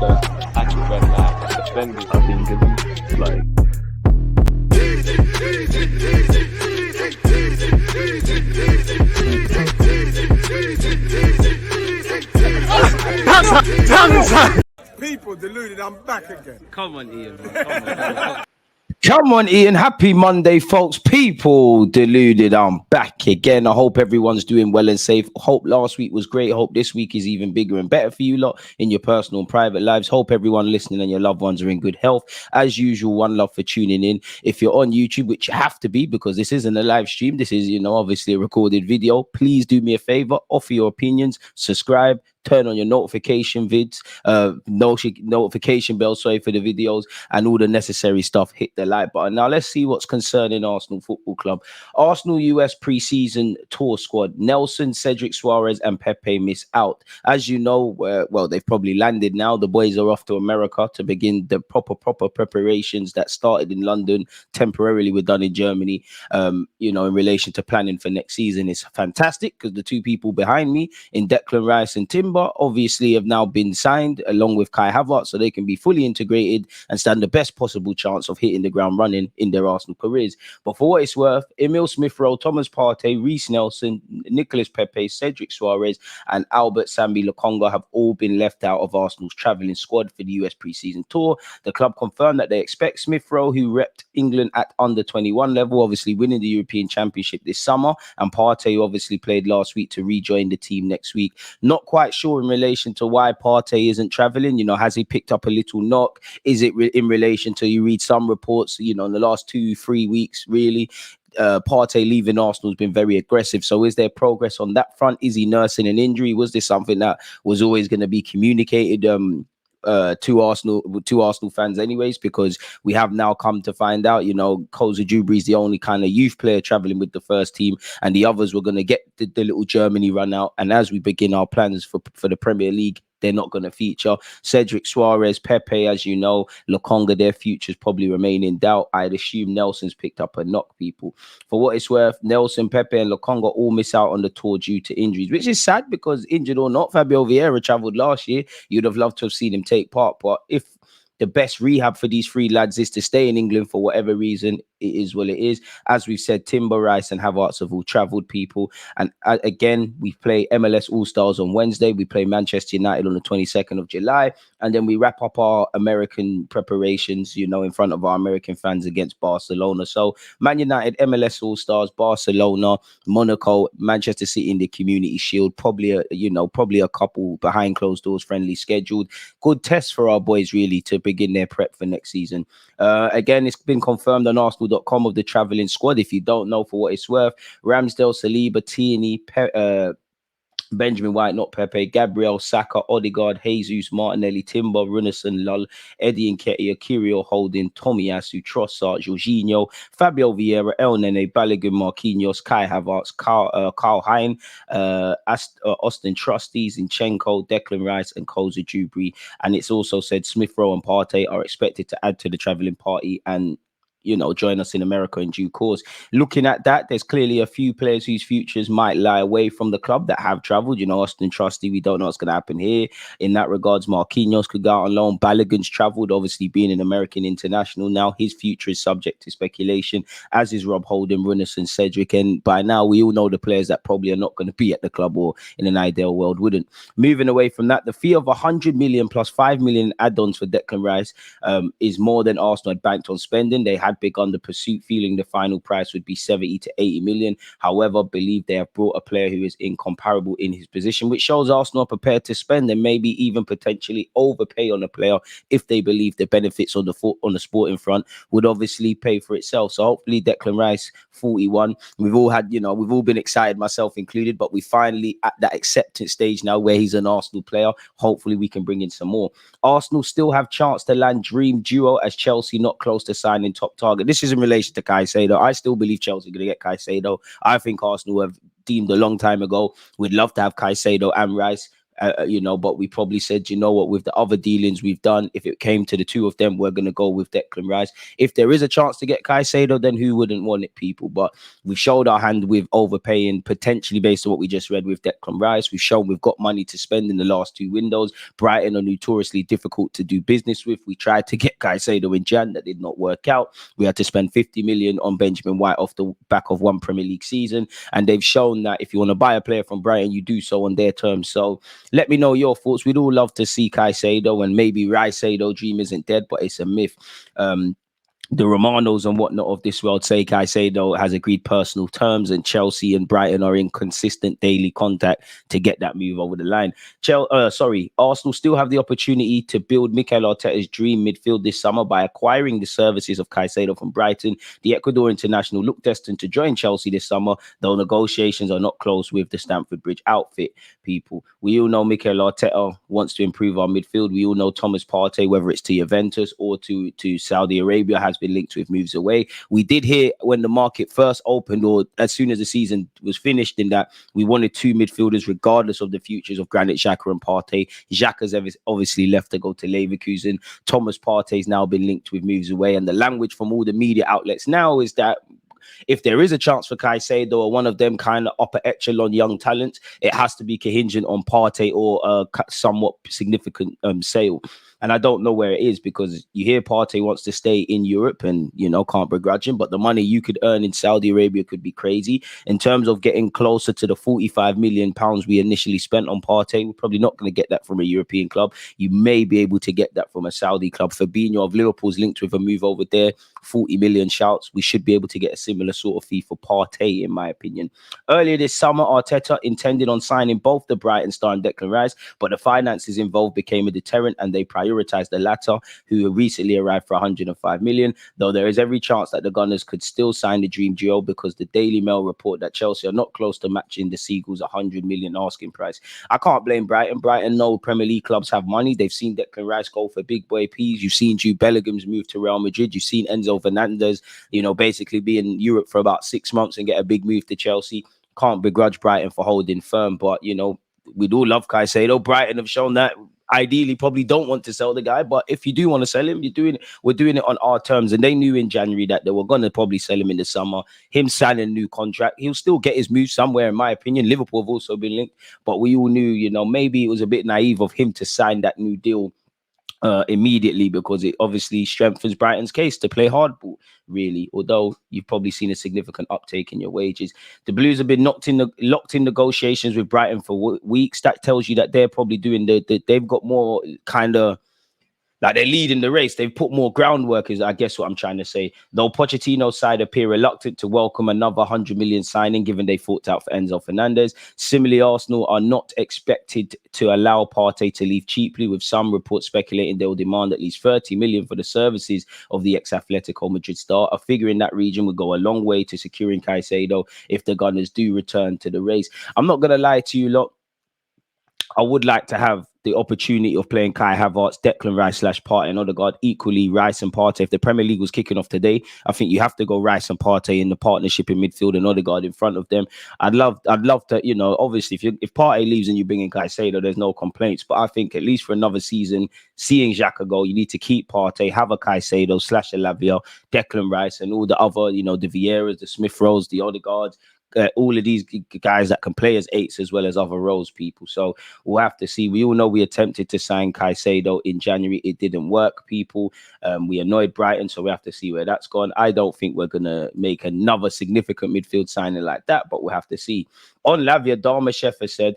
Actually, red light, defending. I think it's like. People deluded, I'm back again. Come on, Ian. Come on. Come on, Ian. Happy Monday, folks. People deluded. I'm back again. I hope everyone's doing well and safe. Hope last week was great. Hope this week is even bigger and better for you lot in your personal and private lives. Hope everyone listening and your loved ones are in good health. As usual, one love for tuning in. If you're on YouTube, which you have to be because this isn't a live stream, this is, obviously a recorded video. Please do me a favor, offer your opinions, subscribe, turn on your notification notification bell, for the videos and all the necessary stuff. Hit the like button. Now let's see what's concerning Arsenal Football Club. Arsenal US pre-season tour squad: Nelson, Cedric Suarez and Pepe miss out. As you know, they've probably landed now. The boys are off to America to begin the proper preparations that started in London, temporarily were done in Germany. In relation to planning for next season is fantastic because the two people behind me in Declan Rice and Timber obviously have now been signed along with Kai Havertz, so they can be fully integrated and stand the best possible chance of hitting the ground running in their Arsenal careers. But for what it's worth, Emil Smith-Rowe, Thomas Partey, Reece Nelson, Nicolas Pepe, Cedric Suarez and Albert Sambi Lokonga have all been left out of Arsenal's travelling squad for the US pre-season tour. The club confirmed that they expect Smith-Rowe, who repped England at under 21 level, obviously winning the European Championship this summer, and Partey, who obviously played last week, to rejoin the team next week. Not quite sure in relation to why Partey isn't traveling. Has he picked up a little knock? Is it in relation to, you read some reports, in the last 2-3 weeks, really, Partey leaving Arsenal has been very aggressive. So is there progress on that front? Is he nursing an injury? Was this something that was always going to be communicated to Arsenal fans anyways? Because we have now come to find out, Koza Jubri is the only kind of youth player traveling with the first team, and the others were going to get the little Germany run out. And as we begin our plans for the Premier League, they're not going to feature. Cedric Suarez, Pepe, as you know, Lokonga, their futures probably remain in doubt. I'd assume Nelson's picked up a knock, people. For what it's worth, Nelson, Pepe and Lokonga all miss out on the tour due to injuries, which is sad because, injured or not, Fabio Vieira travelled last year. You'd have loved to have seen him take part. But if the best rehab for these three lads is to stay in England for whatever reason, it is what it is. As we've said, Timber, Rice and Havertz have all travelled, people. And again, we play MLS All-Stars on Wednesday. We play Manchester United on the 22nd of July. And then we wrap up our American preparations, in front of our American fans against Barcelona. So Man United, MLS All-Stars, Barcelona, Monaco, Manchester City in the Community Shield. Probably a couple behind closed doors friendly scheduled. Good test for our boys, really, to begin their prep for next season. Again, it's been confirmed on Arsenal.com of the travelling squad. If you don't know, for what it's worth, Ramsdale, Saliba, Tierney, Benjamin White, not Pepe, Gabriel, Saka, Odegaard, Jesus, Martinelli, Timber, Runnison, Lull, Eddie Nketiah, Kirill, Holding, Tomiyasu, Trossard, Jorginho, Fabio Vieira, El Nene, Balogun, Marquinhos, Kai Havertz, Karl Hein, Austin Trusty, Zinchenko, Declan Rice and Koza Jubri. And it's also said Smith-Rowe and Partey are expected to add to the travelling party and join us in America in due course. Looking at that, there's clearly a few players whose futures might lie away from the club that have travelled. Austin Trusty, we don't know what's going to happen here. In that regards, Marquinhos could go out on loan. Balogun's travelled, obviously being an American international now. His future is subject to speculation, as is Rob Holding, Runnison, Cedric. And by now, we all know the players that probably are not going to be at the club, or in an ideal world wouldn't. Moving away from that, the fee of 100 million plus 5 million add-ons for Declan Rice is more than Arsenal had banked on spending. They had begun the pursuit, feeling the final price would be 70 to 80 million. However, believe they have brought a player who is incomparable in his position, which shows Arsenal are prepared to spend and maybe even potentially overpay on a player if they believe the benefits on the sporting front would obviously pay for itself. So hopefully Declan Rice, 41. We've all been excited, myself included, but we finally at that acceptance stage now where he's an Arsenal player. Hopefully we can bring in some more. Arsenal still have chance to land dream duo, as Chelsea not close to signing top target. This is in relation to Caicedo. I still believe Chelsea are going to get Caicedo. I think Arsenal have deemed a long time ago we'd love to have Caicedo and Rice. But we probably said, you know what, with the other dealings we've done, if it came to the two of them, we're going to go with Declan Rice. If there is a chance to get Caicedo, then who wouldn't want it, people? But we've showed our hand with overpaying, potentially based on what we just read with Declan Rice. We've shown we've got money to spend in the last two windows. Brighton are notoriously difficult to do business with. We tried to get Caicedo in Jan. That did not work out. We had to spend 50 million on Benjamin White off the back of one Premier League season. And they've shown that if you want to buy a player from Brighton, you do so on their terms. So let me know your thoughts. We'd all love to see Caicedo, and maybe Ricedo dream isn't dead, but it's a myth. The Romanos and whatnot of this world say Caicedo has agreed personal terms, and Chelsea and Brighton are in consistent daily contact to get that move over the line. Arsenal still have the opportunity to build Mikel Arteta's dream midfield this summer by acquiring the services of Caicedo from Brighton. The Ecuador international look destined to join Chelsea this summer, though negotiations are not close with the Stamford Bridge outfit. People, we all know Mikel Arteta wants to improve our midfield. We all know Thomas Partey, whether it's to Juventus or to Saudi Arabia, has been linked with moves away. We did hear when the market first opened, or as soon as the season was finished, in that we wanted two midfielders regardless of the futures of Granit Xhaka and Partey. Xhaka's obviously left to go to Leverkusen. Thomas Partey's now been linked with moves away, and the language from all the media outlets now is that if there is a chance for Caicedo or one of them kind of upper echelon young talents, it has to be contingent on Partey or a somewhat significant sale. And I don't know where it is, because you hear Partey wants to stay in Europe, and, you know, can't begrudge him, but the money you could earn in Saudi Arabia could be crazy. In terms of getting closer to the 45 million pounds we initially spent on Partey, we're probably not going to get that from a European club. You may be able to get that from a Saudi club. Fabinho of Liverpool's linked with a move over there, 40 million shouts. We should be able to get a similar sort of fee for Partey, in my opinion. Earlier this summer, Arteta intended on signing both the Brighton star and Declan Rice, but the finances involved became a deterrent, and they prioritized the latter, who recently arrived for 105 million, though there is every chance that the Gunners could still sign the dream duo, because the Daily Mail report that Chelsea are not close to matching the Seagulls' 100 million asking price. I can't blame Brighton. Brighton know Premier League clubs have money. They've seen Declan Rice go for big boy P's. You've seen Jude Bellingham's move to Real Madrid. You've seen Enzo Fernandez, basically be in Europe for about 6 months and get a big move to Chelsea. Can't begrudge Brighton for holding firm, but, we'd all love Caicedo. Brighton have shown that ideally probably don't want to sell the guy, but if you do want to sell him, we're doing it on our terms. And they knew in January that they were going to probably sell him in the summer. Him signing a new contract, he'll still get his move somewhere, in my opinion. Liverpool have also been linked, but we all knew, maybe it was a bit naive of him to sign that new deal immediately, because it obviously strengthens Brighton's case to play hardball, really, although you've probably seen a significant uptake in your wages. The Blues have been locked in negotiations with Brighton for weeks. That tells you that they're probably doing they've got more kind of, like, they're leading the race. They've put more groundwork, is I guess what I'm trying to say. Though Pochettino's side appear reluctant to welcome another 100 million signing, given they fought out for Enzo Fernandez. Similarly, Arsenal are not expected to allow Partey to leave cheaply, with some reports speculating they'll demand at least 30 million for the services of the ex-Atletico Madrid star. A figure in that region would go a long way to securing Caicedo if the Gunners do return to the race. I'm not going to lie to you lot. I would like to have the opportunity of playing Kai Havertz, Declan Rice / Partey and Odegaard, equally Rice and Partey. If the Premier League was kicking off today, I think you have to go Rice and Partey in the partnership in midfield and Odegaard in front of them. I'd love to, obviously if Partey leaves and you bring in Caicedo, there's no complaints. But I think at least for another season, seeing Xhaka go, you need to keep Partey, have a Caicedo / a Lavia, Declan Rice and all the other, the Vieiras, the Smith Rowes, the Odegaards. All of these guys that can play as eights as well as other roles, people. So we'll have to see. We all know we attempted to sign Caicedo in January. It didn't work, people. We annoyed Brighton, so we have to see where that's gone. I don't think we're going to make another significant midfield signing like that, but we'll have to see. On Lavia, Darmashef has said,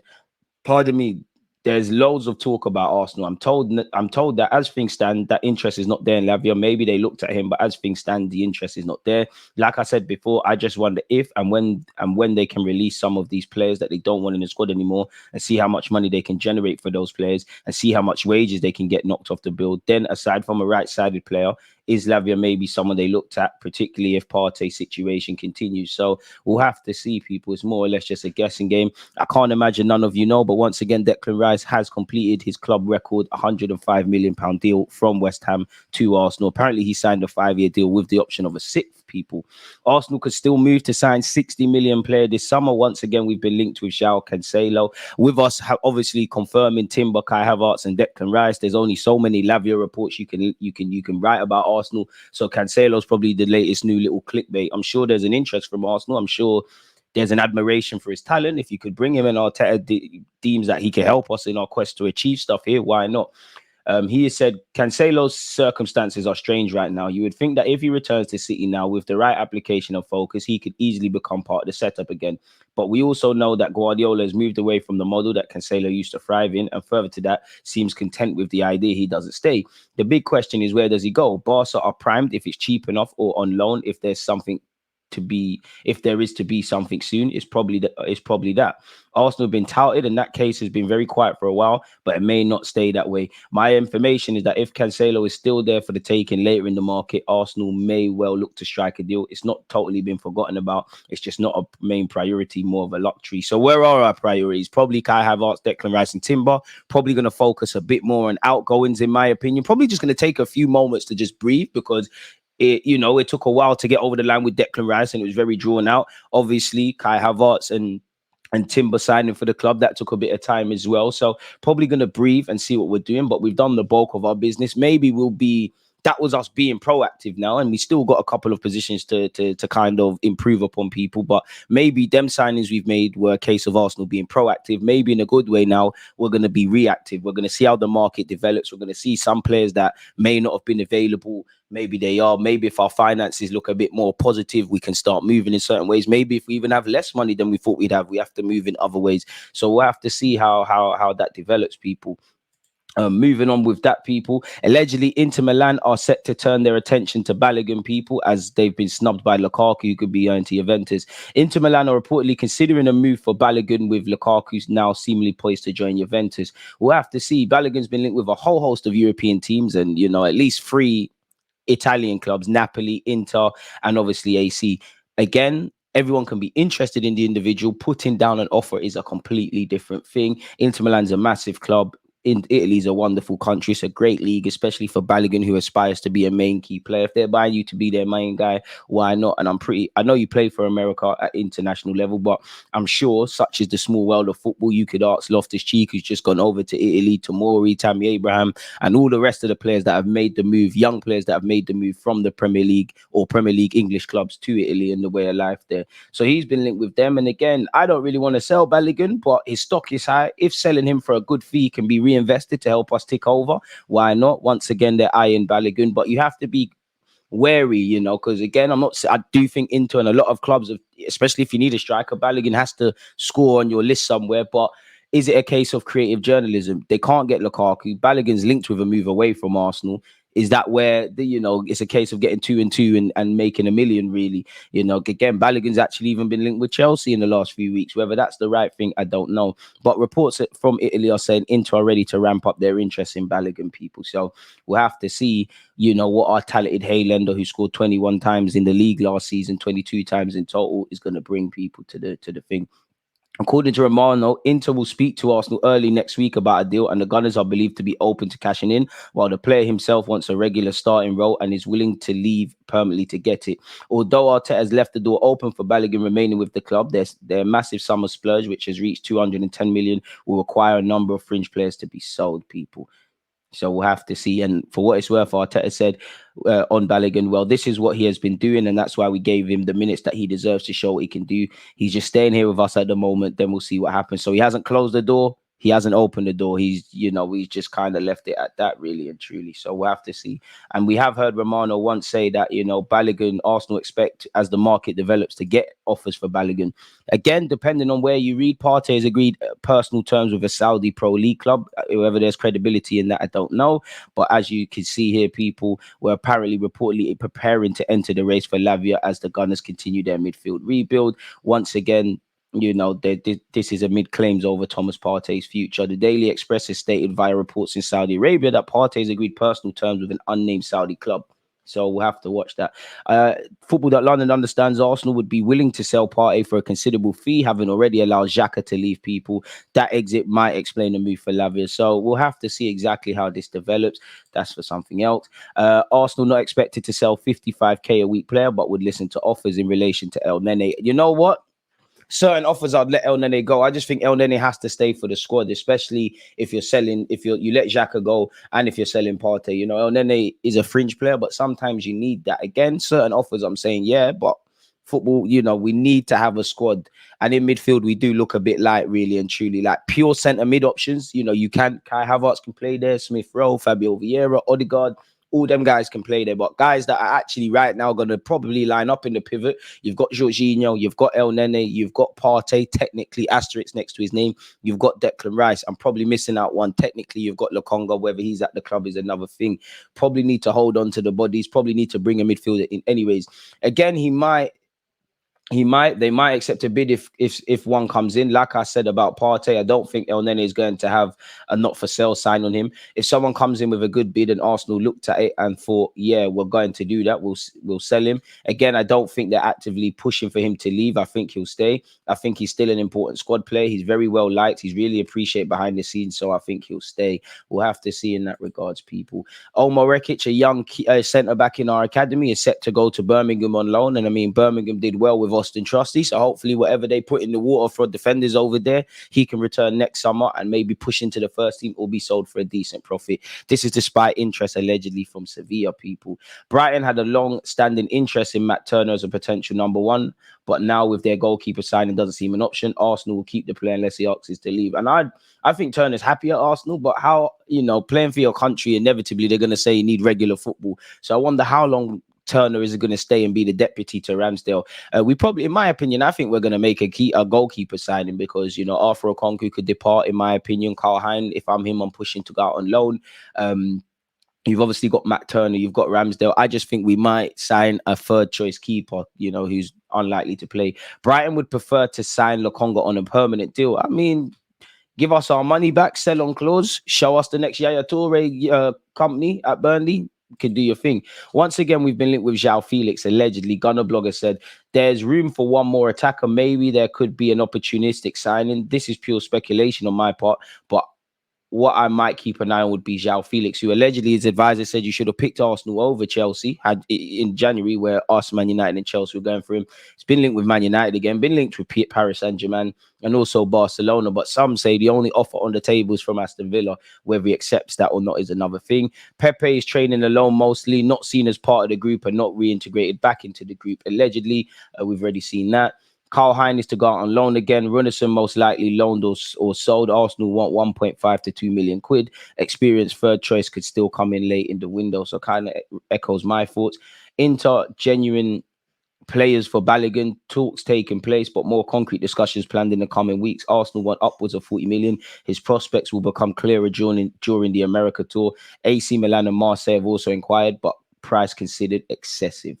pardon me, there's loads of talk about Arsenal. I'm told that as things stand, that interest is not there in Lavia. Maybe they looked at him, but as things stand, the interest is not there. Like I said before, I just wonder if and when they can release some of these players that they don't want in the squad anymore, and see how much money they can generate for those players, and see how much wages they can get knocked off the bill. Then, aside from a right-sided player, is Lavia maybe someone they looked at, particularly if Partey's situation continues? So we'll have to see, people. It's more or less just a guessing game. I can't imagine none of you know, but once again, Declan Rice has completed his club record £105 million deal from West Ham to Arsenal. Apparently, he signed a 5-year deal with the option of a 6th. people. Arsenal could still move to sign 60 million player this summer. Once again, we've been linked with João Cancelo. With us obviously confirming Timber, Kai Havertz and Declan Rice. There's only so many Lavia reports you can write about Arsenal. So Cancelo's probably the latest new little clickbait. I'm sure there's an interest from Arsenal. I'm sure there's an admiration for his talent. If you could bring him in, Arteta deems that he can help us in our quest to achieve stuff here, why not? He has said Cancelo's circumstances are strange right now. You would think that if he returns to City now with the right application of focus, he could easily become part of the setup again. But we also know that Guardiola has moved away from the model that Cancelo used to thrive in, and further to that, seems content with the idea he doesn't stay. The big question is, where does he go? Barca are primed if it's cheap enough, or on loan if there is to be something soon. It's probably that. Arsenal have been touted, and that case has been very quiet for a while, but it may not stay that way. My information is that if Cancelo is still there for the taking later in the market, Arsenal may well look to strike a deal. It's not totally been forgotten about. It's just not a main priority, more of a luxury. So where are our priorities? Probably Kai Havertz, Declan Rice and Timber. Probably going to focus a bit more on outgoings, in my opinion. Probably just going to take a few moments to just breathe, because it took a while to get over the line with Declan Rice, and it was very drawn out. Obviously, Kai Havertz and Timber signing for the club, that took a bit of time as well. So probably going to breathe and see what we're doing. But we've done the bulk of our business. Maybe that was us being proactive now, and we still got a couple of positions to kind of improve upon people. But maybe them signings we've made were a case of Arsenal being proactive. Maybe in a good way now, we're going to be reactive. We're going to see how the market develops. We're going to see some players that may not have been available. Maybe they are. Maybe if our finances look a bit more positive, we can start moving in certain ways. Maybe if we even have less money than we thought we'd have, we have to move in other ways. So we'll have to see how that develops, people. Moving on with that, people. Allegedly, Inter Milan are set to turn their attention to Balogun, people, as they've been snubbed by Lukaku, who could be earned to Juventus. Inter Milan are reportedly considering a move for Balogun, with Lukaku now seemingly poised to join Juventus. We'll have to see. Balogun's been linked with a whole host of European teams, and at least 3 Italian clubs: Napoli, Inter, and obviously AC. Again, everyone can be interested in the individual. Putting down an offer is a completely different thing. Inter Milan's a massive club. In Italy is a wonderful country. It's a great league, especially for Balogun, who aspires to be a main key player. If they're buying you to be their main guy, why not? And I know you play for America at international level, but I'm sure, such is the small world of football, you could ask Loftus-Cheek, who's just gone over to Italy, Tomori, Tammy Abraham, and all the rest of the players that have made the move, young players that have made the move from the Premier League or Premier League English clubs to Italy, and the way of life there. So he's been linked with them. And again, I don't really want to sell Balogun, but his stock is high. If selling him for a good fee can be reinvested to help us tick over, why not? Once again, they're eyeing Balogun, but you have to be wary, because again, I do think Inter and a lot of clubs, especially if you need a striker, Balogun has to score on your list somewhere. But is it a case of creative journalism? They can't get Lukaku. Balogun's linked with a move away from Arsenal. Is that where it's a case of getting 2 and 2 and making $1 million, really? Again, Balogun's actually even been linked with Chelsea in the last few weeks. Whether that's the right thing, I don't know. But reports from Italy are saying Inter are ready to ramp up their interest in Balogun, people. So we'll have to see, what our talented Haylender, who scored 21 times in the league last season, 22 times in total, is going to bring people to the thing. According to Romano, Inter will speak to Arsenal early next week about a deal, and the Gunners are believed to be open to cashing in, while the player himself wants a regular starting role and is willing to leave permanently to get it. Although Arteta has left the door open for Balogun remaining with the club, their massive summer splurge, which has reached 210 million, will require a number of fringe players to be sold, people. So we'll have to see. And for what it's worth, Arteta said on Balogun, well, this is what he has been doing, and that's why we gave him the minutes that he deserves to show what he can do. He's just staying here with us at the moment. Then we'll see what happens. So he hasn't closed the door. He hasn't opened the door. He's just kind of left it at that, really and truly. So we'll have to see. And we have heard Romano once say that, Balogun, Arsenal expect, as the market develops, to get offers for Balogun. Again, depending on where you read, Partey has agreed personal terms with a Saudi Pro League club. Whether there's credibility in that, I don't know. But as you can see here, people were reportedly preparing to enter the race for Lavia as the Gunners continue their midfield rebuild. Once again, this is amid claims over Thomas Partey's future. The Daily Express has stated via reports in Saudi Arabia that Partey has agreed personal terms with an unnamed Saudi club. So we'll have to watch that. Football.London understands Arsenal would be willing to sell Partey for a considerable fee, having already allowed Xhaka to leave people. That exit might explain the move for Lavia. So we'll have to see exactly how this develops. That's for something else. Arsenal not expected to sell 55k a week player, but would listen to offers in relation to El Nene. You know what? Certain offers I'd let El Nene go. I just think El Nene has to stay for the squad, especially if you're selling, you let Xhaka go and if you're selling Partey. You know, El Nene is a fringe player, but sometimes you need that. Again, certain offers I'm saying, yeah, but football, you know, we need to have a squad. And in midfield, we do look a bit light, really and truly. Like pure centre mid options, you know, you can, Kai Havertz can play there, Smith Rowe, Fabio Vieira, Odegaard. All them guys can play there, but guys that are actually right now going to probably line up in the pivot, you've got Jorginho, you've got El Nene, you've got Partey, technically asterisk next to his name, you've got Declan Rice. I'm probably missing out one. Technically, you've got Lokonga. Whether he's at the club is another thing. Probably need to hold on to the bodies, probably need to bring a midfielder in. Anyways, again, they might accept a bid if one comes in. Like I said about Partey, I don't think El Nene is going to have a not for sale sign on him. If someone comes in with a good bid and Arsenal looked at it and thought, yeah, we're going to do that, we'll sell him. Again, I don't think they're actively pushing for him to leave. I think he'll stay. I think he's still an important squad player. He's very well liked. He's really appreciated behind the scenes, so I think he'll stay. We'll have to see in that regards, people. Omar Rekic, a young centre back in our academy, is set to go to Birmingham on loan, and I mean Birmingham did well with Austin Trusty, so hopefully whatever they put in the water for defenders over there, he can return next summer and maybe push into the first team or be sold for a decent profit. This is despite interest allegedly from Sevilla, people. Brighton had a long-standing interest in Matt Turner as a potential number one, but now with their goalkeeper signing doesn't seem an option. Arsenal will keep the player unless he asks to leave. And I think Turner's happy at Arsenal, but how, you know, playing for your country, inevitably they're going to say you need regular football. So I wonder how long Turner is going to stay and be the deputy to Ramsdale. We probably, in my opinion, I think we're going to make a goalkeeper signing because, you know, Arthur Okonkwo could depart, in my opinion. Carl Hein, if I'm him, I'm pushing to go out on loan. You've obviously got Matt Turner, you've got Ramsdale. I just think we might sign a third choice keeper, you know, who's unlikely to play. Brighton would prefer to sign Lokonga on a permanent deal. I mean, give us our money back, sell on clause, show us the next Yaya Toure company at Burnley. Can do your thing. Once again, we've been linked with João Felix. Allegedly, Gunner Blogger said there's room for one more attacker. Maybe there could be an opportunistic signing. This is pure speculation on my part, but what I might keep an eye on would be João Felix, who allegedly his advisor said you should have picked Arsenal over Chelsea in January, where us, Man United and Chelsea were going for him. It's been linked with Man United again, been linked with Paris Saint-Germain and also Barcelona. But some say the only offer on the table is from Aston Villa. Whether he accepts that or not is another thing. Pepe is training alone mostly, not seen as part of the group and not reintegrated back into the group. Allegedly, we've already seen that. Carl Hein is to go out on loan again. Runnison most likely loaned or sold. Arsenal want 1.5 to 2 million quid. Experienced third choice could still come in late in the window. So kind of echoes my thoughts. Inter genuine players for Balogun, talks taking place, but more concrete discussions planned in the coming weeks. Arsenal want upwards of 40 million. His prospects will become clearer during the America tour. AC Milan and Marseille have also inquired, but price considered excessive.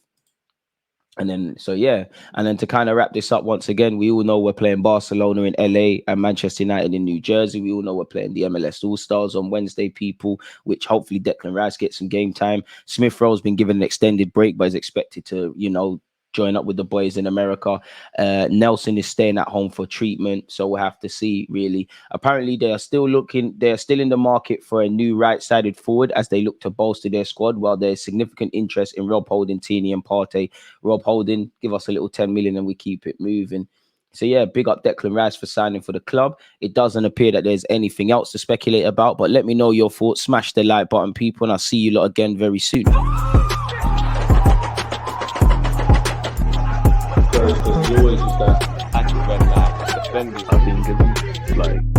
And then, so yeah, and then to kind of wrap this up once again, we all know we're playing Barcelona in LA and Manchester United in New Jersey. We all know we're playing the MLS All-Stars on Wednesday, people, which hopefully Declan Rice gets some game time. Smith Rowe's been given an extended break, but is expected to, you know, join up with the boys in America. Nelson is staying at home for treatment, so we'll have to see, really. Apparently, they are still in the market for a new right-sided forward as they look to bolster their squad, while there's significant interest in Rob Holding, Tierney and Partey. Rob Holding, give us a little 10 million and we keep it moving. So yeah, big up Declan Rice for signing for the club. It doesn't appear that there's anything else to speculate about, but let me know your thoughts. Smash the like button, people, and I'll see you lot again very soon. Always just that active red light, defending. I think it's like